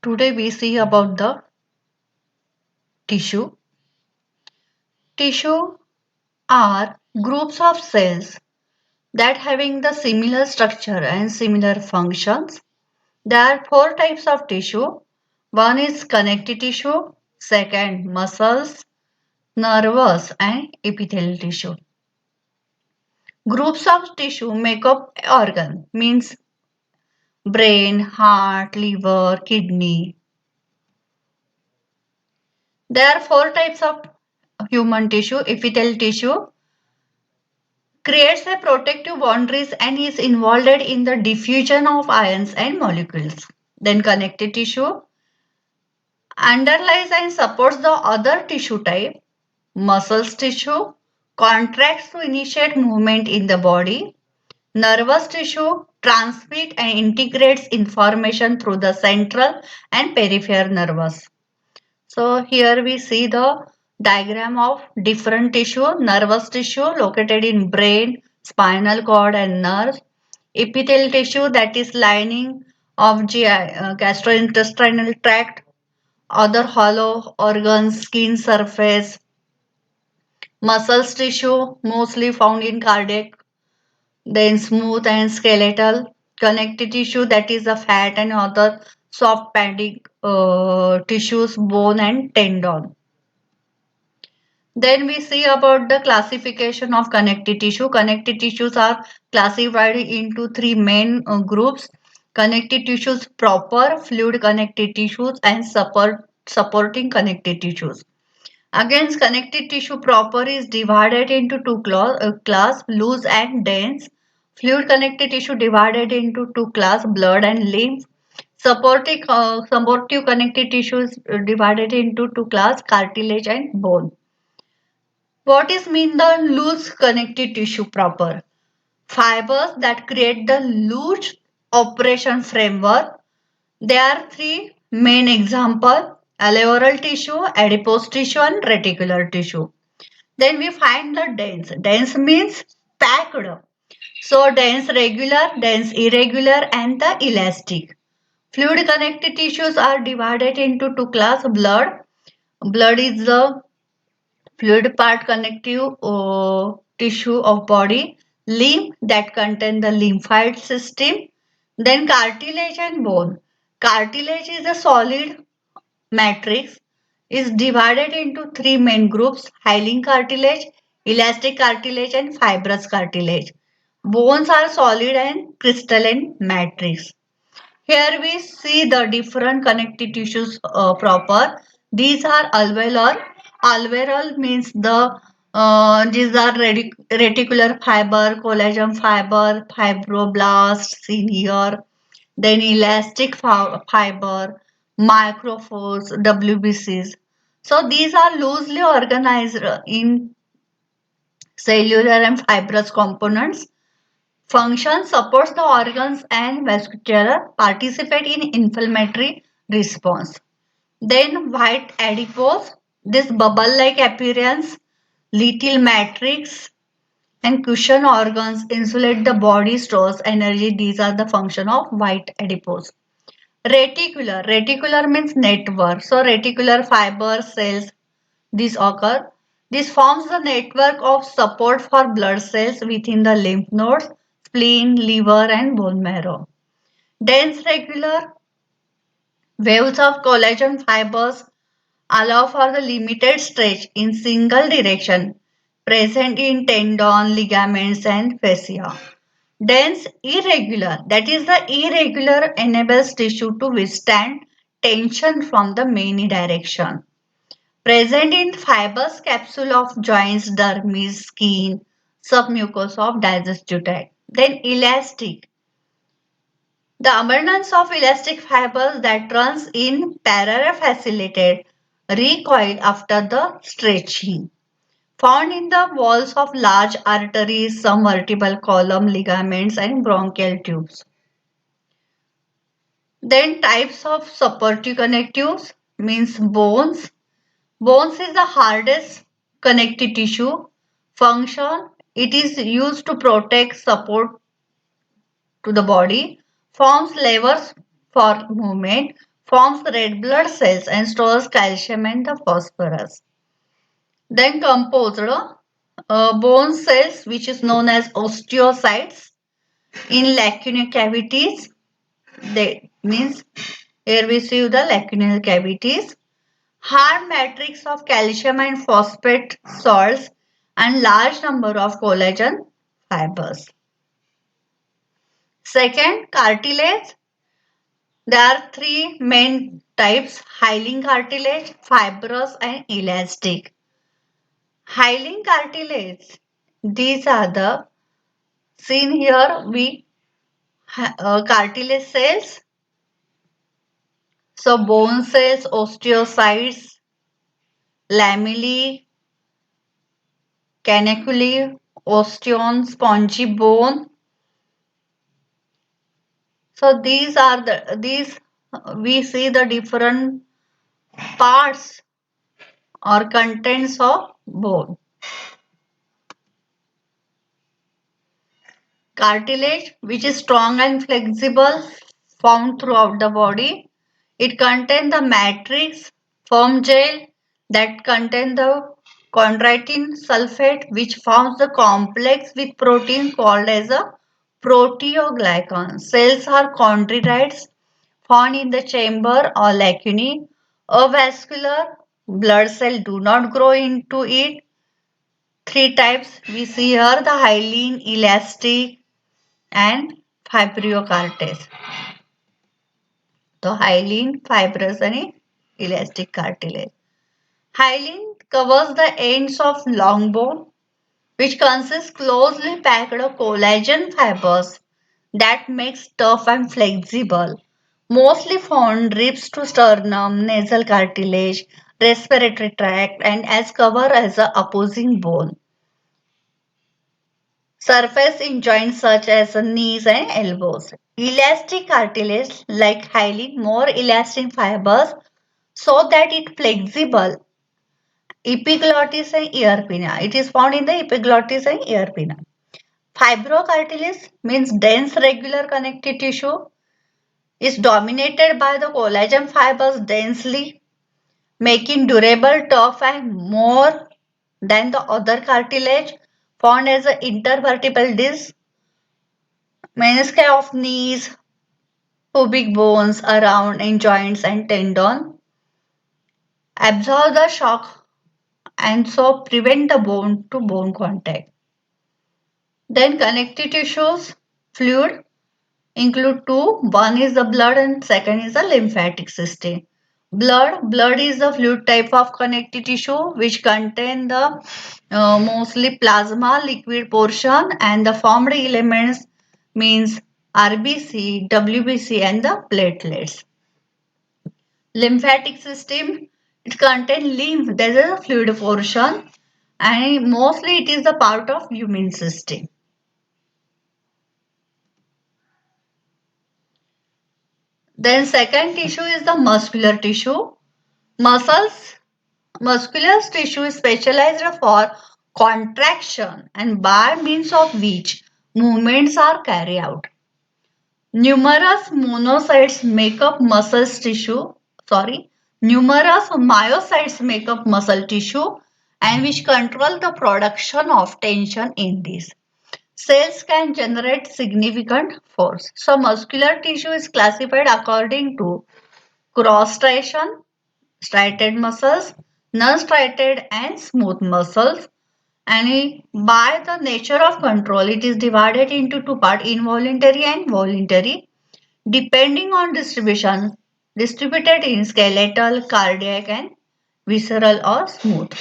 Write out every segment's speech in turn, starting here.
Today we see about the tissue. Tissue are groups of cells that having the similar structure and similar functions. There are four types of tissue. One is connective tissue, second muscles, nervous and epithelial tissue. Groups of tissue make up organ means brain, heart, liver, kidney. There are four types of human tissue. Epithelial tissue creates a protective boundaries and is involved in the diffusion of ions and molecules. Then connective tissue underlies and supports the other tissue type. Muscles tissue contracts to initiate movement in the body. Nervous tissue transmit and integrates information through the central and peripheral nervous. So here we see the diagram of different tissue. Nervous tissue located in brain, spinal cord and nerves. Epithelial tissue that is lining of GI, gastrointestinal tract. Other hollow organs, skin surface. Muscles tissue mostly found in cardiac. Then smooth and skeletal. Connective tissue that is the fat and other soft padding tissues, bone and tendon. Then we see about the classification of connective tissue. Connective tissues are classified into three main groups. Connective tissues proper, fluid connective tissues and supporting connective tissues. Again, connective tissue proper is divided into two class, loose and dense. Fluid connective tissue divided into two class, blood and lymph. Supportive connective tissue is divided into two class, cartilage and bone. What is mean the loose connective tissue proper? Fibers that create the loose operation framework. There are three main examples: alveolar tissue, adipose tissue and reticular tissue. Then we find the dense. Dense means packed. So dense regular, dense irregular and the elastic. Fluid connective tissues are divided into two classes. Blood. Blood is the fluid part connective tissue of body. Lymph that contain the lymphoid system. Then cartilage and bone. Cartilage is a solid matrix, is divided into three main groups: hyaline cartilage, elastic cartilage and fibrous cartilage. Bones are solid and crystalline matrix. Here we see the different connective tissues proper. These are alveolar. Alveolar means these are reticular fiber, collagen fiber, fibroblast, senior, then elastic fiber, microphores, WBCs. So these are loosely organized in cellular and fibrous components. Function supports the organs and vasculature, participate in inflammatory response. Then white adipose, this bubble-like appearance, little matrix and cushion organs insulate the body, stores energy. These are the function of white adipose. Reticular. Reticular means network. So reticular fiber cells, these occur. This forms the network of support for blood cells within the lymph nodes, spleen, liver and bone marrow. Dense regular waves of collagen fibers allow for the limited stretch in single direction present in tendon, ligaments and fascia. Dense irregular, that is the irregular enables tissue to withstand tension from the many direction. Present in fibrous capsule of joints, dermis, skin, submucosa of digestive tract. Then elastic. The abundance of elastic fibers that runs in parallel facilitate recoil after the stretching. Found in the walls of large arteries, some vertebral column, ligaments and bronchial tubes. Then types of supportive connectives means bones. Bones is the hardest connective tissue. Function, it is used to protect, support to the body. Forms levers for movement. forms red blood cells and stores calcium and the phosphorus. Then composed bone cells, which is known as osteocytes, in lacunar cavities. That means here we see the lacunar cavities. Hard matrix of calcium and phosphate salts and large number of collagen fibers. Second, cartilage. There are three main types: hyaline cartilage, fibrous and elastic. Hyaline cartilage, these are the seen here we cartilage cells. So bone cells, osteocytes, lamellae, caniculi, osteon, spongy bone. So these we see the different parts or contents of bone. Cartilage, which is strong and flexible, found throughout the body. It contains the matrix, firm gel that contain the chondroitin sulfate, which forms the complex with protein called as a proteoglycan. Cells are chondrites found in the chamber or lacunae. A vascular blood cell do not grow into it. Three types we see here: the hyaline, elastic, and fibrocartilage. So hyaline, fibrous, and elastic cartilage. Hyaline covers the ends of long bone, which consists closely packed collagen fibers that makes tough and flexible. Mostly found ribs to sternum, nasal cartilage, respiratory tract, and as cover as a opposing bone. Surface in joints such as knees and elbows. Elastic cartilage, like hyaline, more elastic fibers so that it flexible. Epiglottis and ear pinna. It is found in the epiglottis and ear pinna. Fibrocartilage means dense regular connective tissue is dominated by the collagen fibers densely, making durable, tough and more than the other cartilage found as an intervertebral disc, menisci of knees, pubic bones around in joints and tendon, absorb the shock and so prevent the bone to bone contact. Then connective tissues, fluid include two. One is the blood and second is the lymphatic system. Blood is the fluid type of connective tissue which contain the mostly plasma liquid portion and the formed elements means RBC, WBC and the platelets. Lymphatic system, it contains lymph, there is a fluid portion and mostly it is the part of immune system. Then second tissue is the muscular tissue. Muscles, muscular tissue is specialized for contraction and by means of which movements are carried out. Numerous monocytes make up numerous myocytes make up muscle tissue and which control the production of tension in this. Cells can generate significant force. So muscular tissue is classified according to cross-striation, striated muscles, non-striated and smooth muscles. And by the nature of control, it is divided into two parts, involuntary and voluntary, depending on distribution, distributed in skeletal, cardiac and visceral or smooth.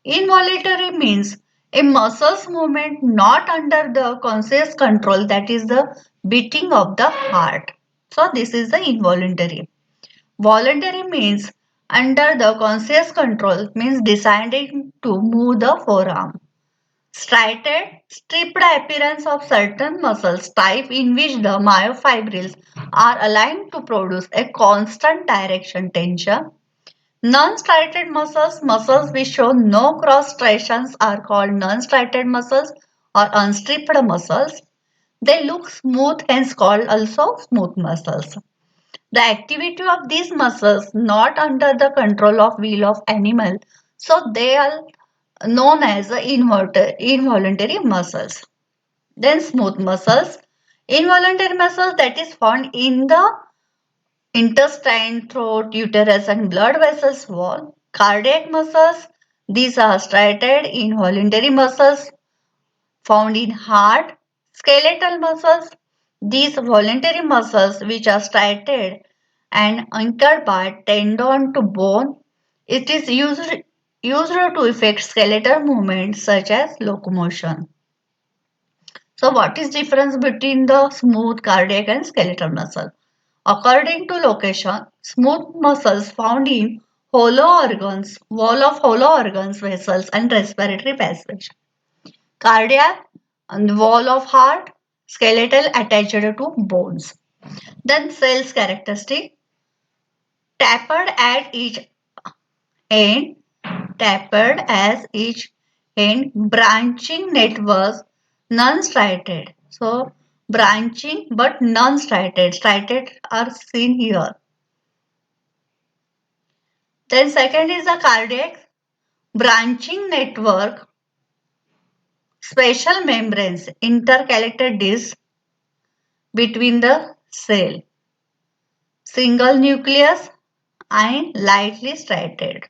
Involuntary means a muscle's movement not under the conscious control, that is the beating of the heart. So this is the involuntary. Voluntary means under the conscious control, means deciding to move the forearm. Striated, stripped appearance of certain muscles type in which the myofibrils are aligned to produce a constant direction tension. Non-striated muscles, muscles which show no cross striations are called non-striated muscles or unstripped muscles. They look smooth, hence called also smooth muscles. The activity of these muscles not under the control of will of animal, so they are known as the involuntary muscles. Then smooth muscles, involuntary muscles that is found in the intestine, throat, uterus and blood vessels wall. Cardiac muscles, these are striated involuntary muscles found in heart. Skeletal muscles, these voluntary muscles which are striated and anchored by tendon to bone. It is used to effect skeletal movements such as locomotion. So what is difference between the smooth cardiac and skeletal muscle? According to location, smooth muscles found in hollow organs, wall of hollow organs, vessels and respiratory passage. Cardiac and wall of heart, skeletal attached to bones. Then cells characteristic, tapered at each end, tapered as each end, branching networks, non-striated. So branching but non-striated. Striated are seen here. Then second is the cardiac branching network, special membranes, intercalated discs between the cell, single nucleus and lightly striated,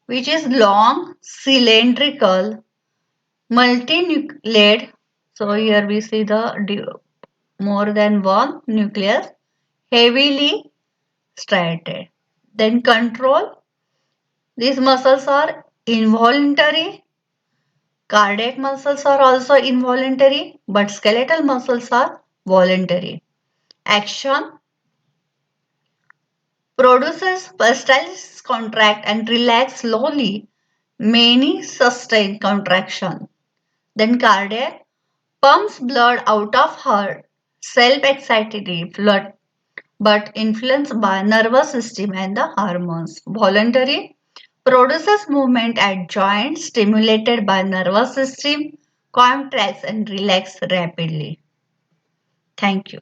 which is long, cylindrical, multinucleate. So here we see the more than one nucleus, heavily striated. Then control. These muscles are involuntary. Cardiac muscles are also involuntary, but skeletal muscles are voluntary. Action produces pulsatility contract and relax slowly. Many sustain contraction. Then cardiac pumps blood out of heart, self-excitatory blood, but influenced by nervous system and the hormones. Voluntary produces movement at joints stimulated by nervous system, contracts and relax rapidly. Thank you.